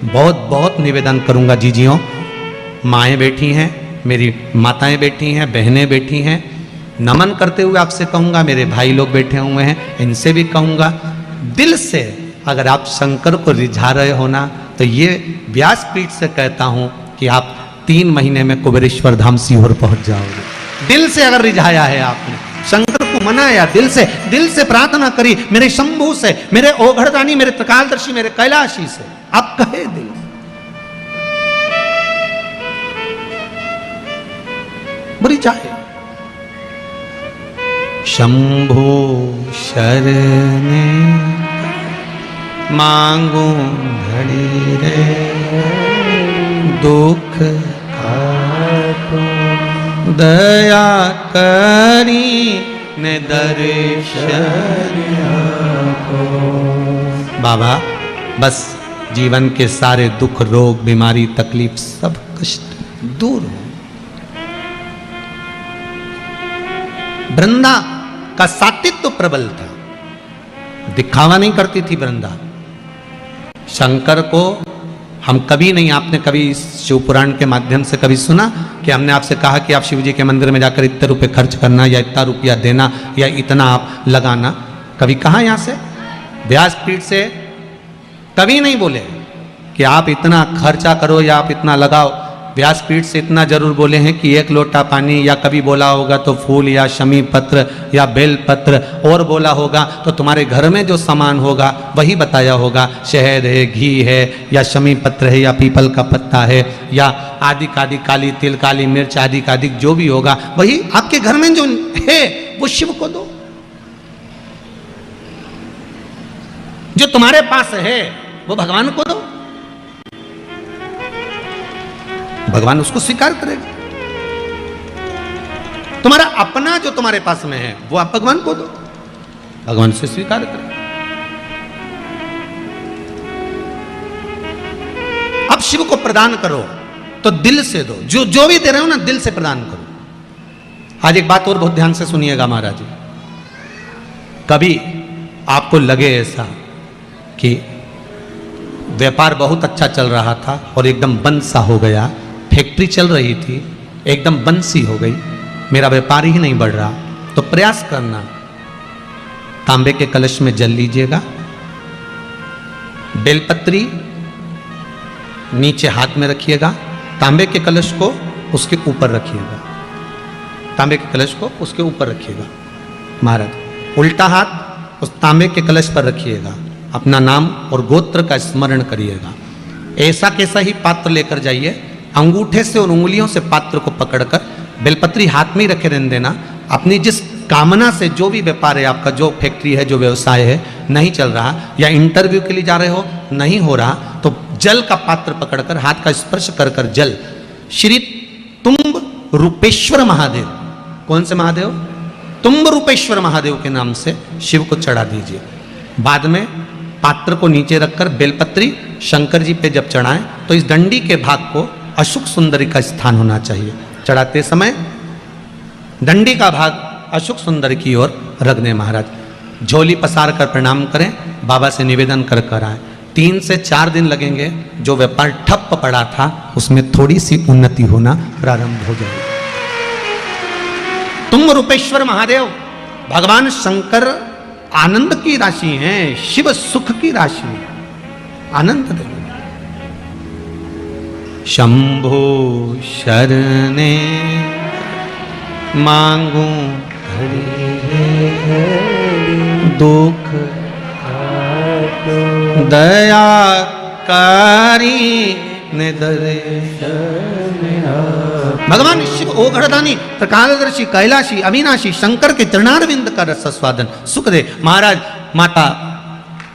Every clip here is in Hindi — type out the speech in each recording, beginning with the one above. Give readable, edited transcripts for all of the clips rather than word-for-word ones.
बहुत बहुत निवेदन करूंगा जीजियों, माएँ बैठी हैं, मेरी माताएं बैठी हैं, बहनें बैठी हैं, नमन करते हुए आपसे कहूँगा, मेरे भाई लोग बैठे हुए हैं इनसे भी कहूँगा, दिल से अगर आप शंकर को रिझा रहे हो ना, तो ये व्यासपीठ से कहता हूँ कि आप 3 महीने में कुबेरेश्वर धाम सीहोर पहुँच जाओगे। दिल से अगर रिझाया है आपने, शंकर को मनाया, दिल से प्रार्थना करी, मेरे शंभू से, मेरे ओघड़दानी, मेरे त्रिकालदर्शी, मेरे कैलाशी से आप कहे दिल बड़ी चाहे। शंभो शरणे मांगू घड़ी रे, दुख काटो दया करी ने दर्शन आपो। बाबा बस जीवन के सारे दुख, रोग, बीमारी, तकलीफ, सब कष्ट दूर हो। वृंदा का सात्वित्व प्रबल था, दिखावा नहीं करती थी वृंदा। शंकर को हम कभी नहीं, आपने कभी शिव पुराण के माध्यम से कभी सुना कि हमने आपसे कहा कि आप शिव जी के मंदिर में जाकर इतने रुपए खर्च करना या इतना रुपया देना या इतना आप लगाना, कभी कहा यहाँ से व्यासपीठ से? कभी नहीं बोले कि आप इतना खर्चा करो या आप इतना लगाओ। व्यासपीठ से इतना जरूर बोले हैं कि 1 लोटा पानी, या कभी बोला होगा तो फूल या शमी पत्र या बेल पत्र, और बोला होगा तो तुम्हारे घर में जो सामान होगा वही बताया होगा, शहद है, घी है, या शमी पत्र है, या पीपल का पत्ता है, या आदि कादि, काली तिल, काली मिर्च आदि कादि जो भी होगा वही आपके घर में जो है वो शिव को दो। जो तुम्हारे पास है वो भगवान को दो, भगवान उसको स्वीकार करेगा। तुम्हारा अपना जो तुम्हारे पास में है वो आप भगवान को दो, भगवान से स्वीकार करेगा। अब शिव को प्रदान करो तो दिल से दो, जो भी दे रहे हो ना दिल से प्रदान करो। आज एक बात और बहुत ध्यान से सुनिएगा महाराज जी, कभी आपको लगे ऐसा कि व्यापार बहुत अच्छा चल रहा था और एकदम बंद सा हो गया, फैक्ट्री चल रही थी एकदम बंद सी हो गई, मेरा व्यापार ही नहीं बढ़ रहा, तो प्रयास करना, तांबे के कलश में जल लीजिएगा, बेलपत्री नीचे हाथ में रखिएगा, तांबे के कलश को उसके ऊपर रखिएगा, तांबे के कलश को उसके ऊपर रखिएगा महाराज, उल्टा हाथ उस तांबे के कलश पर रखिएगा, अपना नाम और गोत्र का स्मरण करिएगा। ऐसा कैसा ही पात्र लेकर जाइए, अंगूठे से और उंगलियों से पात्र को पकड़कर बेलपत्री हाथ में ही रखे रहने देना। अपनी जिस कामना से जो भी व्यापार है आपका, जो फैक्ट्री है, जो व्यवसाय है नहीं चल रहा, या इंटरव्यू के लिए जा रहे हो नहीं हो रहा, तो जल का पात्र पकड़कर हाथ का स्पर्श कर कर जल श्री तुम्ब रूपेश्वर महादेव, कौन से महादेव? तुम्ब रूपेश्वर महादेव के नाम से शिव को चढ़ा दीजिए। बाद में पात्र को नीचे रखकर बेलपत्री शंकर जी पे जब चढ़ाएं तो इस डंडी के भाग को अशुक सुंदरी का स्थान होना चाहिए। चढ़ाते समय डंडी का भाग अशुक सुंदर की ओर रख दें महाराज। झोली पसार कर प्रणाम करें, बाबा से निवेदन कर कर आए। 3 से 4 दिन लगेंगे, जो व्यापार ठप्प पड़ा था उसमें थोड़ी सी उन्नति होना प्रारंभ हो जाएगी। तुम रूपेश्वर महादेव भगवान शंकर आनंद की राशि हैं, शिव सुख की राशि है, आनंद देंगे। शंभो शरणे मांगू दुख दया कारी ने भगवान शिव ओघड़दानी, त्रिकालदर्शी, कैलाशी, अविनाशी शंकर के चरणारविंद का रस स्वादन सुख दे। महाराज माता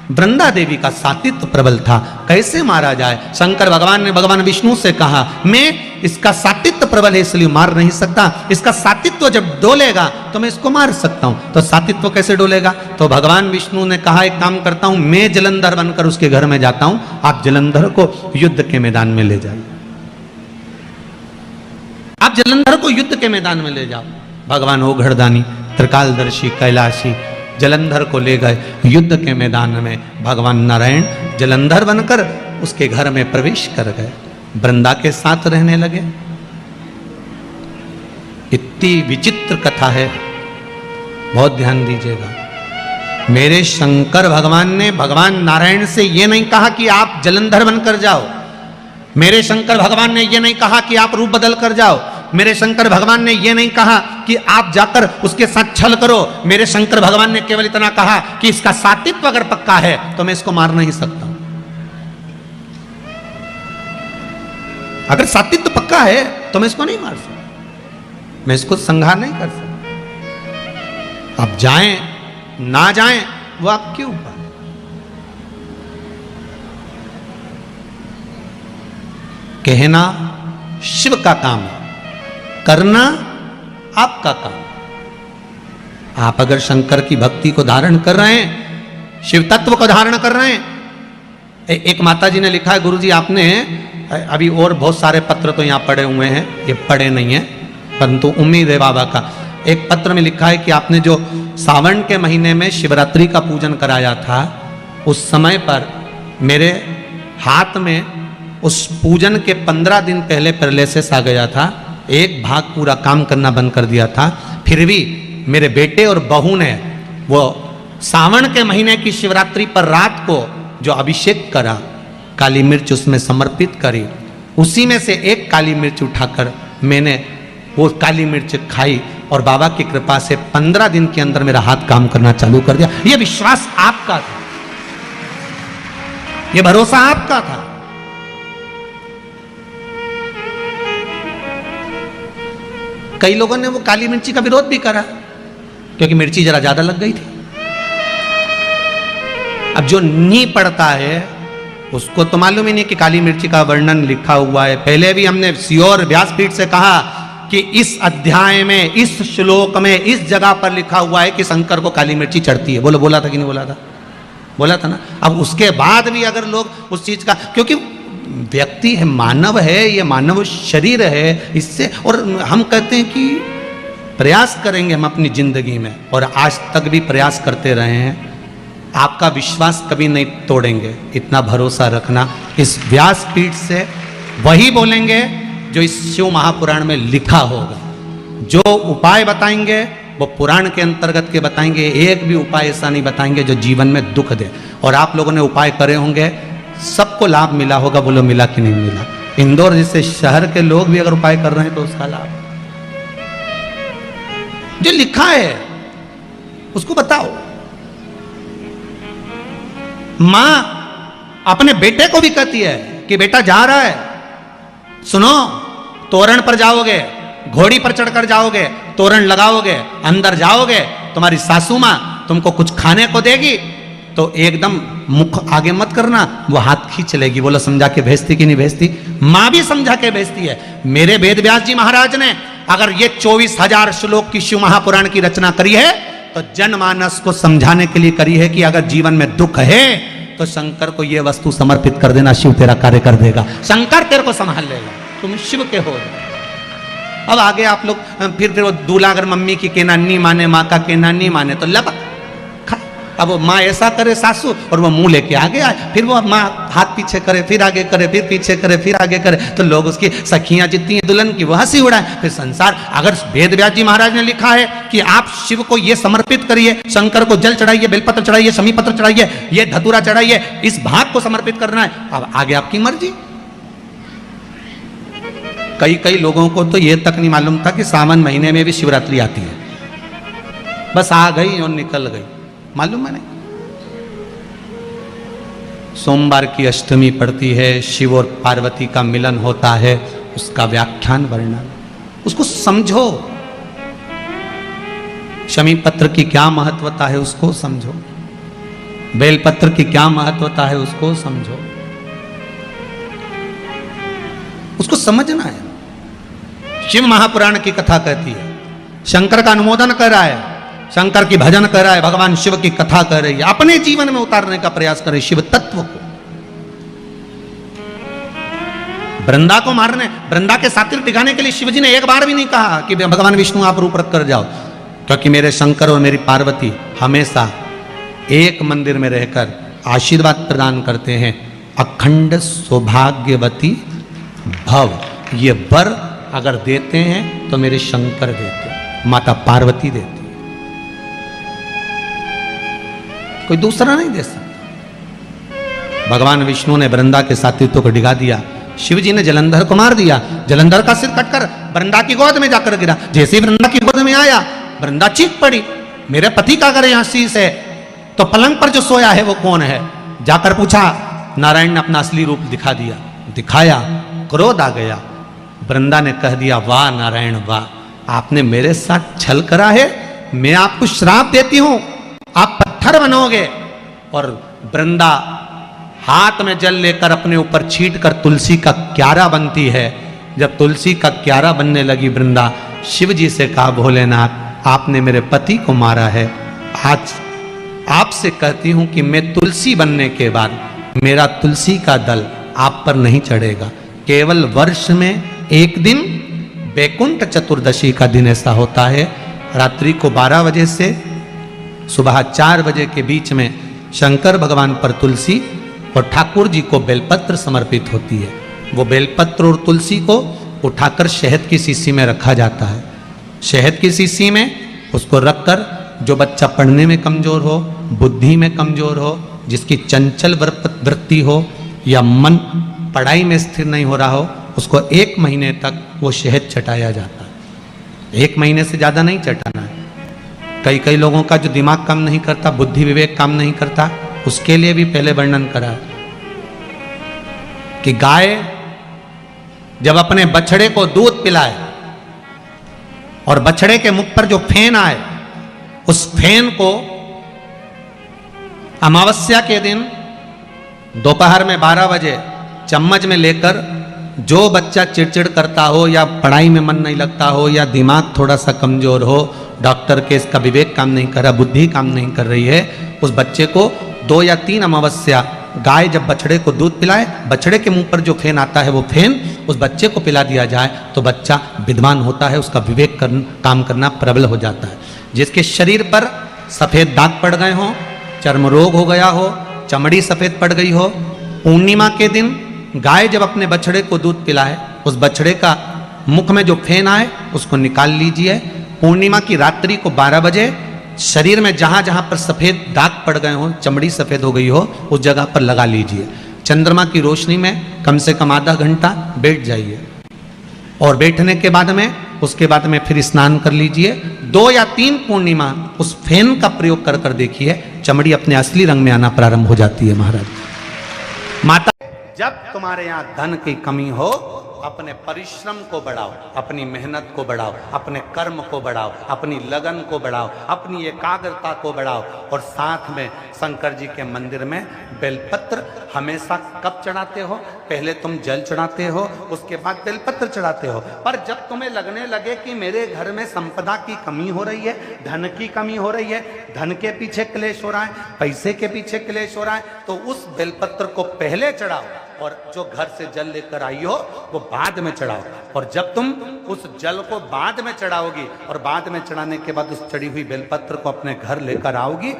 वृंदा देवी का सात्वित्व प्रबल था, कैसे मारा जाए? शंकर भगवान ने भगवान विष्णु से कहा, मैं इसका सात्वित्व प्रबल है इसलिए मार नहीं सकता, इसका सात्वित्व जब डोलेगा तो मैं इसको मार सकता हूं। तो सात्वित्व कैसे डोलेगा? तो भगवान विष्णु ने कहा, एक काम करता हूं, मैं जलंधर बनकर उसके घर में जाता हूं, आप जलंधर को युद्ध के मैदान में ले जाइए, आप जलंधर को युद्ध के मैदान में ले जाओ। भगवान ओघड़दानी, त्रिकालदर्शी, कैलाशी जलंधर को ले गए युद्ध के मैदान में। भगवान नारायण जलंधर बनकर उसके घर में प्रवेश कर गए, वृंदा के साथ रहने लगे। इतनी विचित्र कथा है, बहुत ध्यान दीजिएगा। मेरे शंकर भगवान ने भगवान नारायण से यह नहीं कहा कि आप जलंधर बनकर जाओ। मेरे शंकर भगवान ने यह नहीं कहा कि आप रूप बदल कर जाओ। मेरे शंकर भगवान ने यह नहीं कहा कि आप जाकर उसके साथ छल करो। मेरे शंकर भगवान ने केवल इतना कहा कि इसका सातित्व अगर पक्का है तो मैं इसको मार नहीं सकता। अगर सातित्व पक्का है तो मैं इसको नहीं मार सकता, मैं इसको संहार नहीं कर सकता। अब जाएं ना जाएं वो आपके ऊपर। कहना शिव का काम है, करना आपका काम। आप अगर शंकर की भक्ति को धारण कर रहे हैं, शिव तत्व को धारण कर रहे हैं। एक माता जी ने लिखा है, गुरुजी आपने अभी और बहुत सारे पत्र तो यहाँ पढ़े हुए हैं, ये पढ़े नहीं है परंतु उम्मीद है बाबा का। एक पत्र में लिखा है कि आपने जो सावन के महीने में शिवरात्रि का पूजन कराया था, उस समय पर मेरे हाथ में उस पूजन के 15 दिन पहले पैरालिसिस आ गया था। एक भाग पूरा काम करना बंद कर दिया था। फिर भी मेरे बेटे और बहू ने वो सावन के महीने की शिवरात्रि पर रात को जो अभिषेक करा, काली मिर्च उसमें समर्पित करी, उसी में से एक काली मिर्च उठाकर मैंने वो काली मिर्च खाई और बाबा की कृपा से 15 दिन के अंदर मेरा हाथ काम करना चालू कर दिया। ये विश्वास आपका था, ये भरोसा आपका था। कई लोगों ने वो काली मिर्ची का विरोध भी करा क्योंकि मिर्ची जरा ज्यादा लग गई थी। अब जो नहीं पढ़ता है उसको तो मालूम ही नहीं कि काली मिर्ची का वर्णन लिखा हुआ है। पहले भी हमने श्योर व्यासपीठ से कहा कि इस अध्याय में, इस श्लोक में, इस जगह पर लिखा हुआ है कि शंकर को काली मिर्ची चढ़ती है। बोला था कि नहीं बोला था? बोला था ना। अब उसके बाद भी अगर लोग उस चीज का, क्योंकि व्यक्ति है, मानव है, ये मानव शरीर है, इससे और हम कहते हैं कि प्रयास करेंगे हम अपनी जिंदगी में, और आज तक भी प्रयास करते रहे हैं। आपका विश्वास कभी नहीं तोड़ेंगे, इतना भरोसा रखना। इस व्यासपीठ से वही बोलेंगे जो इस शिव महापुराण में लिखा होगा। जो उपाय बताएंगे वो पुराण के अंतर्गत के बताएंगे, एक भी उपाय ऐसा नहीं बताएंगे जो जीवन में दुख दे। और आप लोगों ने उपाय करे होंगे, सबको लाभ मिला होगा। बोलो मिला कि नहीं मिला? इंदौर जैसे शहर के लोग भी अगर उपाय कर रहे हैं तो उसका लाभ जो लिखा है उसको बताओ। मां अपने बेटे को भी कहती है कि बेटा जा रहा है, सुनो, तोरण पर जाओगे, घोड़ी पर चढ़कर जाओगे, तोरण लगाओगे, अंदर जाओगे, तुम्हारी सासू मां तुमको कुछ खाने को देगी तो एकदम मुख आगे मत करना, वो हाथ खींच लेगी। बोलो समझा के भेजती कि नहीं भेजती? मां भी समझा के भेजती है। मेरे वेद व्यास जी महाराज ने अगर ये 24,000 श्लोक की शिव महापुराण की रचना करी है तो जनमानस को समझाने के लिए करी है कि अगर जीवन में दुख है तो शंकर को ये वस्तु समर्पित कर देना, शिव तेरा कार्य कर देगा, शंकर तेरे को संभाल लेगा, तुम शिव के हो। अब आगे आप लोग फिर वो दूल्हा अगर मम्मी की कहना नहीं माने, माँ का कहना नहीं माने तो लपक। अब वो माँ ऐसा करे सासू और वो मुंह लेके आगे आए, फिर वो माँ हाथ पीछे करे, फिर आगे करे, फिर पीछे करे, फिर आगे करे, तो लोग उसकी सखियां जितनी हैं दुल्हन की वो हंसी उड़ाए। फिर संसार, अगर वेद व्यास जी महाराज ने लिखा है कि आप शिव को ये समर्पित करिए, शंकर को जल चढ़ाइए, बेलपत्र चढ़ाइए, शमी पत्र चढ़ाइए, ये धतूरा चढ़ाइए, इस भाग को समर्पित करना है, अब आगे आपकी मर्जी। कई लोगों को तो ये तक नहीं मालूम था कि सावन महीने में भी शिवरात्रि आती है, बस आ गई और निकल गई, मालूम है नहीं। सोमवार की अष्टमी पड़ती है, शिव और पार्वती का मिलन होता है, उसका व्याख्यान वर्णन, उसको समझो। शमी पत्र की क्या महत्वता है उसको समझो, बेलपत्र की क्या महत्वता है उसको समझो, उसको समझना है। शिव महापुराण की कथा कहती है, शंकर का अनुमोदन कर रहा है, शंकर की भजन कर रहा है, भगवान शिव की कथा कर रही है, अपने जीवन में उतारने का प्रयास करे शिव तत्व को। वृंदा को मारने, वृंदा के सातिर टिकाने के लिए शिवजी ने एक बार भी नहीं कहा कि भगवान विष्णु आप रूप रख कर जाओ, क्योंकि मेरे शंकर और मेरी पार्वती हमेशा एक मंदिर में रहकर आशीर्वाद प्रदान करते हैं। अखंड सौभाग्यवती भव। ये वर अगर देते हैं तो मेरे शंकर देते हैं, माता पार्वती देती है, कोई दूसरा नहीं दे सकता। भगवान विष्णु ने वृंदा के सात्वित्व को डिगा दिया, शिव जी ने जलंधर को मार दिया, जलंधर का सिर कटकर वृंदा की गोद में जाकर गिरा। जैसे ही वृंदा की गोद में आया, वृंदा चीख पड़ी, मेरे पति का अगर यहां शीश है तो पलंग पर जो सोया है वो कौन है? जाकर पूछा, नारायण ने अपना असली रूप दिखा दिया, दिखाया, क्रोध आ गया। वृंदा ने कह दिया, वाह नारायण वाह, आपने मेरे साथ छल करा है, मैं आपको श्राप देती हूं, आप पत्थर बनोगे। और वृंदा हाथ में जल लेकर अपने ऊपर छीट कर तुलसी का क्यारा बनती है। जब तुलसी का क्यारा बनने लगी, वृंदा शिव जी से कहा, भोलेनाथ आपने मेरे पति को मारा है, आज आपसे कहती हूं कि मैं तुलसी बनने के बाद मेरा तुलसी का दल आप पर नहीं चढ़ेगा। केवल वर्ष में एक दिन बैकुंठ चतुर्दशी का दिन ऐसा होता है, रात्रि को 12 बजे से सुबह 4 बजे के बीच में शंकर भगवान पर तुलसी और ठाकुर जी को बेलपत्र समर्पित होती है। वो बेलपत्र और तुलसी को उठाकर शहद की शीशी में रखा जाता है। शहद की शीशी में उसको रखकर जो बच्चा पढ़ने में कमजोर हो, बुद्धि में कमजोर हो, जिसकी चंचल वृत्ति हो या मन पढ़ाई में स्थिर नहीं हो रहा हो, उसको 1 महीने तक वो शहद चटाया जाता है। 1 महीने से ज़्यादा नहीं चटाना है। कई लोगों का जो दिमाग काम नहीं करता, बुद्धि विवेक काम नहीं करता, उसके लिए भी पहले वर्णन करा कि गाय जब अपने बछड़े को दूध पिलाए और बछड़े के मुख पर जो फेन आए, उस फेन को अमावस्या के दिन दोपहर में 12 बजे चम्मच में लेकर, जो बच्चा चिड़चिड़ करता हो या पढ़ाई में मन नहीं लगता हो या दिमाग थोड़ा सा कमजोर हो, डॉक्टर के इसका विवेक काम नहीं कर रहा, बुद्धि काम नहीं कर रही है, उस बच्चे को 2 या 3 अमावस्या गाय जब बछड़े को दूध पिलाए, बछड़े के मुंह पर जो फेन आता है वो फेन उस बच्चे को पिला दिया जाए तो बच्चा विद्वान होता है, उसका विवेक काम करना प्रबल हो जाता है। जिसके शरीर पर सफ़ेद दाग पड़ गए हों, चर्म रोग हो गया हो, चमड़ी सफ़ेद पड़ गई हो, पूर्णिमा के दिन गाय जब अपने बछड़े को दूध पिलाए, उस बछड़े का मुख में जो फेन आए उसको निकाल लीजिए। पूर्णिमा की रात्रि को 12 बजे शरीर में जहां जहां पर सफेद दाग पड़ गए हो, चमड़ी सफेद हो गई हो, उस जगह पर लगा लीजिए। चंद्रमा की रोशनी में कम से कम आधा घंटा बैठ जाइए और बैठने के बाद में उसके बाद में फिर स्नान कर लीजिए। 2 या 3 पूर्णिमा उस फेन का प्रयोग कर कर देखिए, चमड़ी अपने असली रंग में आना प्रारंभ हो जाती है। महाराज माता, जब तुम्हारे यहाँ धन की कमी हो, अपने परिश्रम को बढ़ाओ, अपनी मेहनत को बढ़ाओ, अपने कर्म को बढ़ाओ, अपनी लगन को बढ़ाओ, अपनी एकाग्रता को बढ़ाओ। और साथ में शंकर जी के मंदिर में बेलपत्र हमेशा कब चढ़ाते हो? पहले तुम जल चढ़ाते हो, उसके बाद बेलपत्र चढ़ाते हो। पर जब तुम्हें लगने लगे कि मेरे घर में संपदा की कमी हो रही है, धन की कमी हो रही है, धन के पीछे क्लेश हो रहा है, पैसे के पीछे क्लेश हो रहा है, तो उस बेलपत्र को पहले चढ़ाओ और जो घर से जल लेकर आई हो वो बाद में चढ़ाओ। और जब तुम उस जल को बाद में चढ़ाओगी और बाद में चढ़ाने के बाद उस चढ़ी हुई बेलपत्र को अपने घर लेकर आओगी,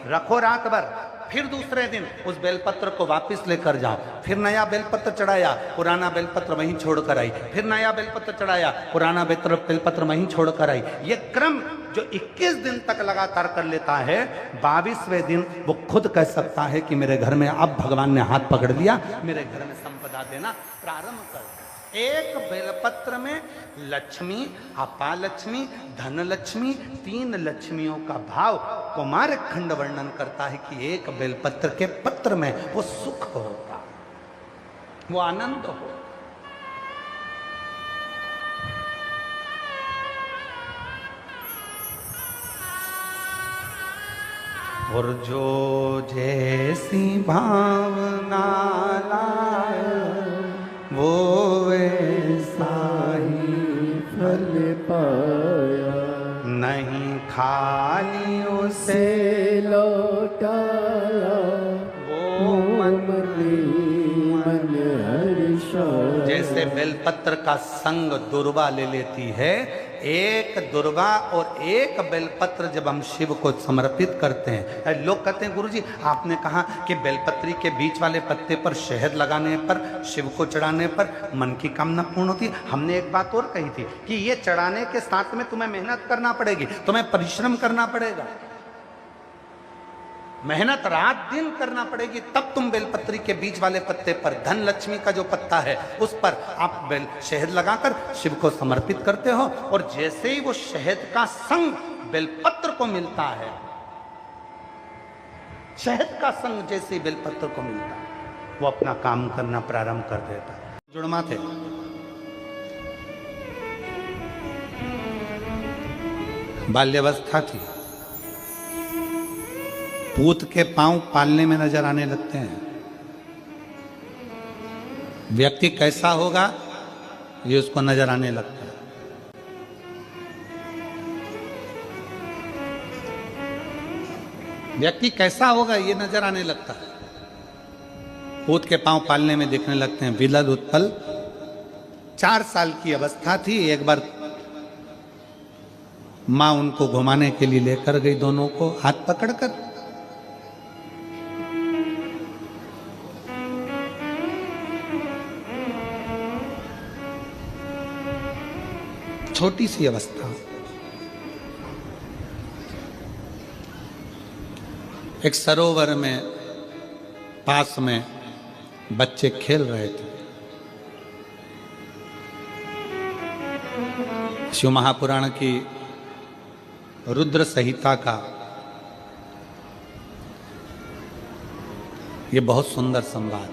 रखो रात भर, फिर दूसरे दिन उस बेलपत्र को वापस लेकर जाओ, फिर नया बेलपत्र चढ़ाया, पुराना बेलपत्र वहीं छोड़कर आई, फिर नया बेलपत्र चढ़ाया, पुराना बेलपत्र वहीं छोड़कर आई। ये क्रम जो 21 दिन तक लगातार कर लेता है, 22वें दिन वो खुद कह सकता है कि मेरे घर में अब भगवान ने हाथ पकड़ लिया, मेरे घर में संपदा देना प्रारंभ कर। एक बेलपत्र में लक्ष्मी, अपालक्ष्मी, धनलक्ष्मी, 3 लक्ष्मियों का भाव कुमार खंड वर्णन करता है कि एक बेलपत्र के पत्र में वो सुख होता, वो आनंद हो। और जो जैसी भावना लाए वो वैसा ही फल पाया, नहीं खाली उसे लौटाया, वो मन हर्षा। जैसे बेलपत्र का संग दुर्वा ले लेती है, एक दुर्वा और एक बेलपत्र जब हम शिव को समर्पित करते हैं, लोग कहते हैं गुरुजी आपने कहा कि बेलपत्री के बीच वाले पत्ते पर शहद लगाने पर, शिव को चढ़ाने पर मन की कामना पूर्ण होती है। हमने एक बात और कही थी कि ये चढ़ाने के साथ में तुम्हें मेहनत करना पड़ेगी, तुम्हें परिश्रम करना पड़ेगा, मेहनत रात दिन करना पड़ेगी, तब तुम बेलपत्री के बीच वाले पत्ते पर, धन लक्ष्मी का जो पत्ता है उस पर आप बेल शहद लगाकर शिव को समर्पित करते हो। और जैसे ही वो शहद का संग बेलपत्र को मिलता है, शहद का संग जैसे ही बेलपत्र को मिलता है, वो अपना काम करना प्रारंभ कर देता है। जुड़मा थे, बाल्यावस्था थी, पूत के पांव पालने में नजर आने लगते हैं। व्यक्ति कैसा होगा ये उसको नजर आने लगता है। व्यक्ति कैसा होगा ये नजर आने लगता है। पूत के पांव पालने में दिखने लगते हैं। विदल उत्पल 4 साल की अवस्था थी। एक बार मां उनको घुमाने के लिए लेकर गई, दोनों को हाथ पकड़कर। छोटी सी अवस्था, एक सरोवर में पास में बच्चे खेल रहे थे। शिव महापुराण की रुद्र संहिता का ये बहुत सुंदर संवाद।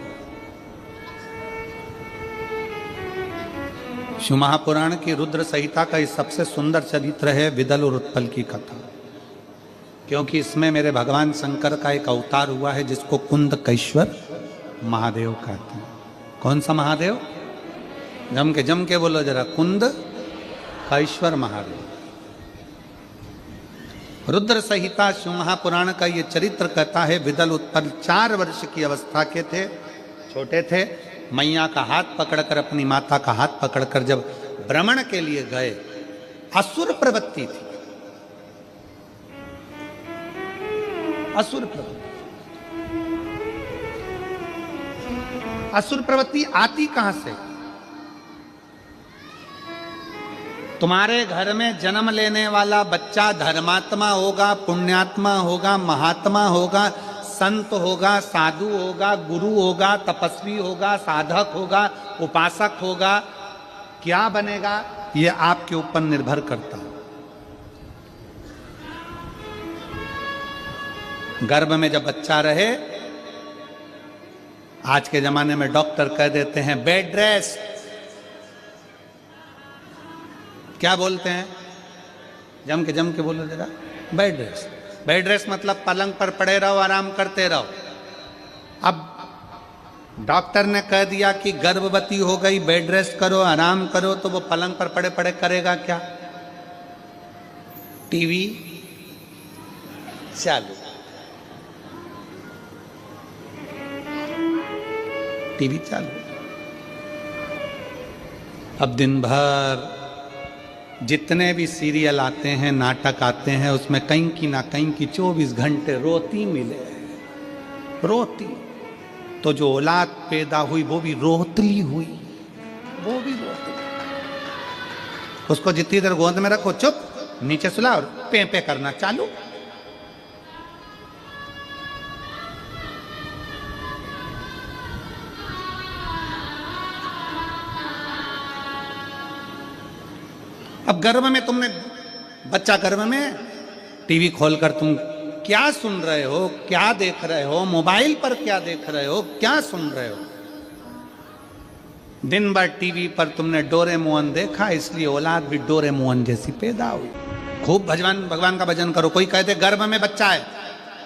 शिव महापुराण की रुद्र संहिता का ये सबसे सुंदर चरित्र है विदल और उत्पल की कथा, क्योंकि इसमें मेरे भगवान शंकर का एक अवतार हुआ है जिसको कुंदकेश्वर महादेव कहते हैं। कौन सा महादेव? जम के बोलो जरा, कुंदकेश्वर महादेव। रुद्र संहिता शिव महापुराण का ये चरित्र कहता है विदल उत्पल 4 वर्ष की अवस्था के थे, छोटे थे। मैया का हाथ पकड़कर, अपनी माता का हाथ पकड़कर जब भ्रमण के लिए गए, असुर प्रवृत्ति थी, असुर प्रवृत्ति। असुर प्रवृत्ति आती कहां से? तुम्हारे घर में जन्म लेने वाला बच्चा धर्मात्मा होगा, पुण्यात्मा होगा, महात्मा होगा, संत होगा, साधु होगा, गुरु होगा, तपस्वी होगा, साधक होगा, उपासक होगा, क्या बनेगा ये आपके ऊपर निर्भर करता है। गर्भ में जब बच्चा रहे, आज के जमाने में डॉक्टर कह देते हैं बेड रेस्ट। क्या बोलते हैं? जम के बोलो जरा, बेड रेस्ट। बेड रेस्ट मतलब पलंग पर पड़े रहो, आराम करते रहो। अब डॉक्टर ने कह दिया कि गर्भवती हो गई, बेड रेस्ट करो, आराम करो, तो वो पलंग पर पड़े पड़े करेगा क्या? टीवी चालू, टीवी चालू। अब दिन भर जितने भी सीरियल आते हैं, नाटक आते हैं, उसमें कहीं की ना कहीं की 24 घंटे रोती मिले, रोती। तो जो औलाद पैदा हुई वो भी रोतली हुई, वो भी रोतली। उसको जितनी देर गोद में रखो चुप, नीचे सुला और पे पे करना चालू। अब गर्भ में तुमने बच्चा गर्भ में, टीवी खोलकर तुम क्या सुन रहे हो, क्या देख रहे हो, मोबाइल पर क्या देख रहे हो, क्या सुन रहे हो? दिन भर टीवी पर तुमने डोरेमोन देखा, इसलिए औलाद भी डोरेमोन जैसी पैदा हुई। खूब भगवान का भजन करो। कोई कहते गर्भ में बच्चा है,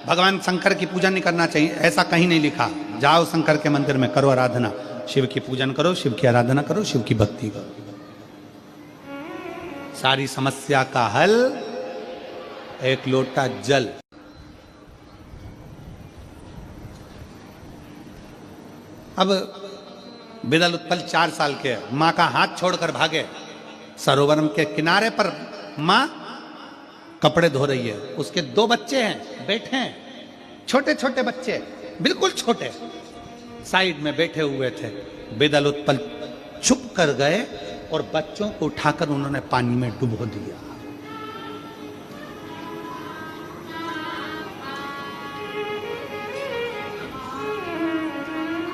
भगवान शंकर की पूजा नहीं करना चाहिए, ऐसा कहीं नहीं लिखा। जाओ शंकर के मंदिर में करो आराधना, शिव की पूजन करो, शिव की आराधना करो, शिव की भक्ति करो। सारी समस्या का हल एक लोटा जल। अब विदल उत्पल 4 साल के, मां का हाथ छोड़कर भागे। सरोवर के किनारे पर माँ कपड़े धो रही है, उसके 2 बच्चे हैं, बैठे हैं, छोटे छोटे बच्चे, बिल्कुल छोटे, साइड में बैठे हुए थे। बिदल उत्पल छुप कर गए और बच्चों को उठाकर उन्होंने पानी में डुबो दिया।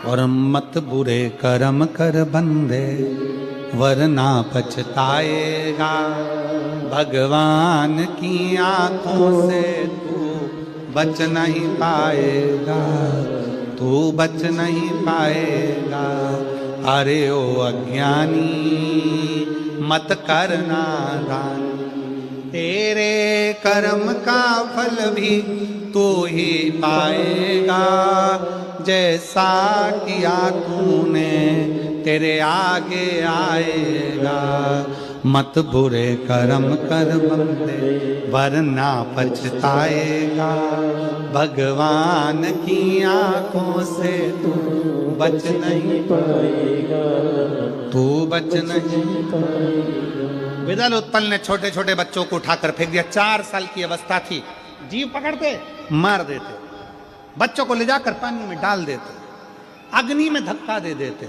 और मत बुरे कर्म कर बंदे वरना पछताएगा, भगवान की आंखों से तू बच नहीं पाएगा, तू बच नहीं पाएगा। अरे ओ अज्ञानी मत करना दान, तेरे कर्म का फल भी तू ही पाएगा, जैसा किया तूने तेरे आगे आएगा। मत बुरे कर्म कर बंदे वरना पछताएगा, भगवान की आंखों से तू बच नहीं पाएगा, तू बच नहीं पाएगा। बिदल उत्पल ने छोटे छोटे बच्चों को उठाकर फेंक दिया। 4 साल की अवस्था थी, जीव पकड़ते मार देते, बच्चों को ले जाकर पानी में डाल देते, अग्नि में धक्का दे देते।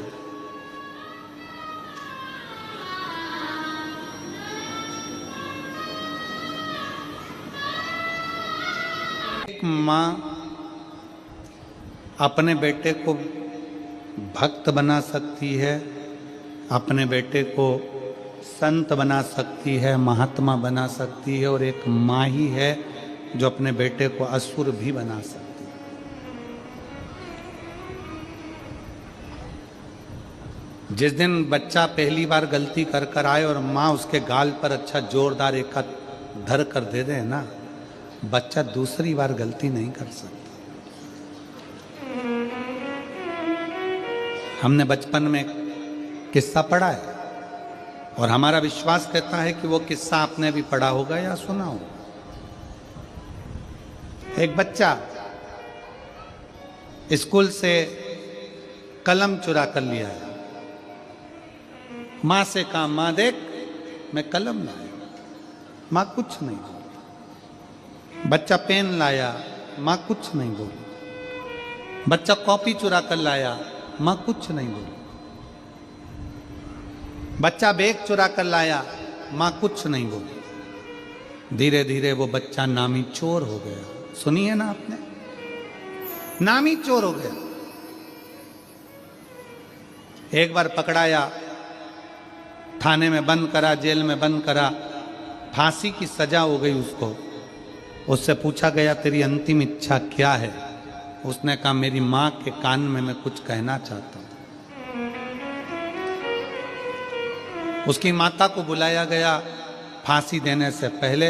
एक मां अपने बेटे को भक्त बना सकती है, अपने बेटे को संत बना सकती है, महात्मा बना सकती है, और एक मां ही है जो अपने बेटे को असुर भी बना सकती है। जिस दिन बच्चा पहली बार गलती कर कर आए और माँ उसके गाल पर अच्छा जोरदार एक धर कर दे दे ना, बच्चा दूसरी बार गलती नहीं कर सकता। हमने बचपन में किस्सा पढ़ा है और हमारा विश्वास कहता है कि वो किस्सा आपने भी पढ़ा होगा या सुना होगा। एक बच्चा स्कूल से कलम चुरा कर लिया है, मां से कहा मां देख मैं कलम लाया, मां कुछ नहीं बोली। बच्चा पेन लाया, मां कुछ नहीं बोली। बच्चा कॉपी चुरा कर लाया, मां कुछ नहीं बोली। बच्चा बैग चुरा कर लाया, मां कुछ नहीं बोली। धीरे धीरे वो बच्चा नामी चोर हो गया। सुनिए ना आपने, नामी चोर हो गया। एक बार पकड़ाया, थाने में बंद करा, जेल में बंद करा, फांसी की सजा हो गई उसको। उससे पूछा गया तेरी अंतिम इच्छा क्या है? उसने कहा मेरी मां के कान में मैं कुछ कहना चाहता हूं। उसकी माता को बुलाया गया। फांसी देने से पहले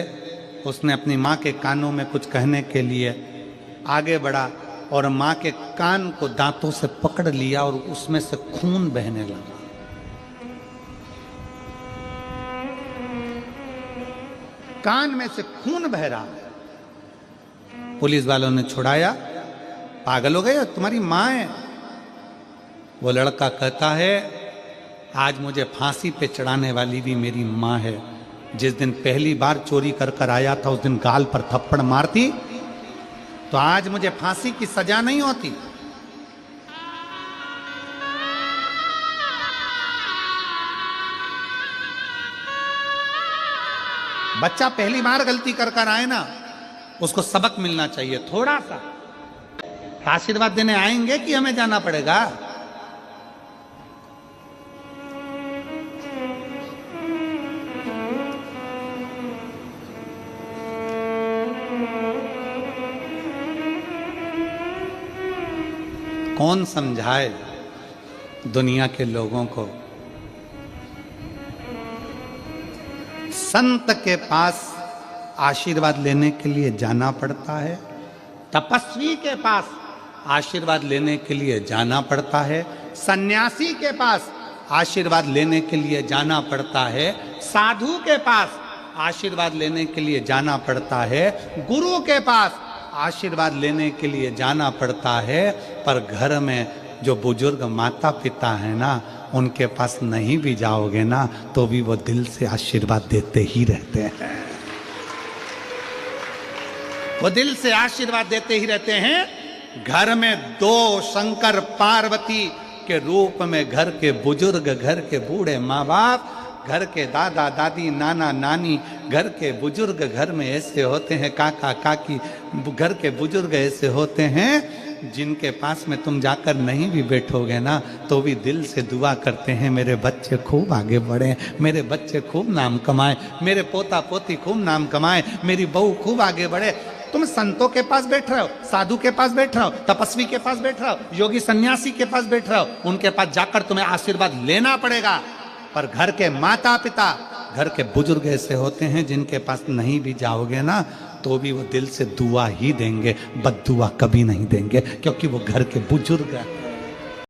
उसने अपनी मां के कानों में कुछ कहने के लिए आगे बढ़ा और मां के कान को दांतों से पकड़ लिया और उसमें से खून बहने लगा। कान में से खून बह रहा है। पुलिस वालों ने छुड़ाया। पागल हो गए, तुम्हारी मां है। वो लड़का कहता है आज मुझे फांसी पे चढ़ाने वाली भी मेरी मां है। जिस दिन पहली बार चोरी कर कर आया था उस दिन गाल पर थप्पड़ मारती तो आज मुझे फांसी की सजा नहीं होती। बच्चा पहली बार गलती कर कर आए ना, उसको सबक मिलना चाहिए थोड़ा सा। आशीर्वाद देने आएंगे कि हमें जाना पड़ेगा? कौन समझाए दुनिया के लोगों को? संत के पास आशीर्वाद लेने के लिए जाना पड़ता है, तपस्वी के पास आशीर्वाद लेने के लिए जाना पड़ता है, सन्यासी के पास आशीर्वाद लेने के लिए जाना पड़ता है, साधु के पास आशीर्वाद लेने के लिए जाना पड़ता है, गुरु के पास आशीर्वाद लेने के लिए जाना पड़ता है। पर घर में जो बुजुर्ग माता पिता है ना, उनके पास नहीं भी जाओगे ना तो भी वो दिल से आशीर्वाद देते ही रहते हैं। वो दिल से आशीर्वाद देते ही रहते हैं। घर में दो शंकर पार्वती के रूप में घर के बुजुर्ग, घर के बूढ़े माँ बाप, घर के दादा दादी, नाना नानी, घर के बुजुर्ग घर में ऐसे होते हैं, काका काकी, घर के बुजुर्ग ऐसे होते हैं जिनके पास में तुम जाकर नहीं भी बैठोगे ना तो भी दिल से दुआ करते हैं, मेरे बच्चे खूब आगे बढ़े, मेरे बच्चे खूब नाम कमाए, मेरे पोता पोती खूब नाम कमाए, मेरी बहू खूब आगे बढ़े। तुम संतों के पास बैठ रहे हो, साधु के पास बैठ रहे हो, तपस्वी के पास बैठ रहे हो, योगी सन्यासी के पास बैठ रहे हो, उनके पास जाकर तुम्हें आशीर्वाद लेना पड़ेगा। पर घर के माता पिता, घर के बुजुर्ग ऐसे होते हैं जिनके पास नहीं भी जाओगे ना तो भी वो दिल से दुआ ही देंगे, बद्दुआ कभी नहीं देंगे, क्योंकि वो घर के बुजुर्ग हैं।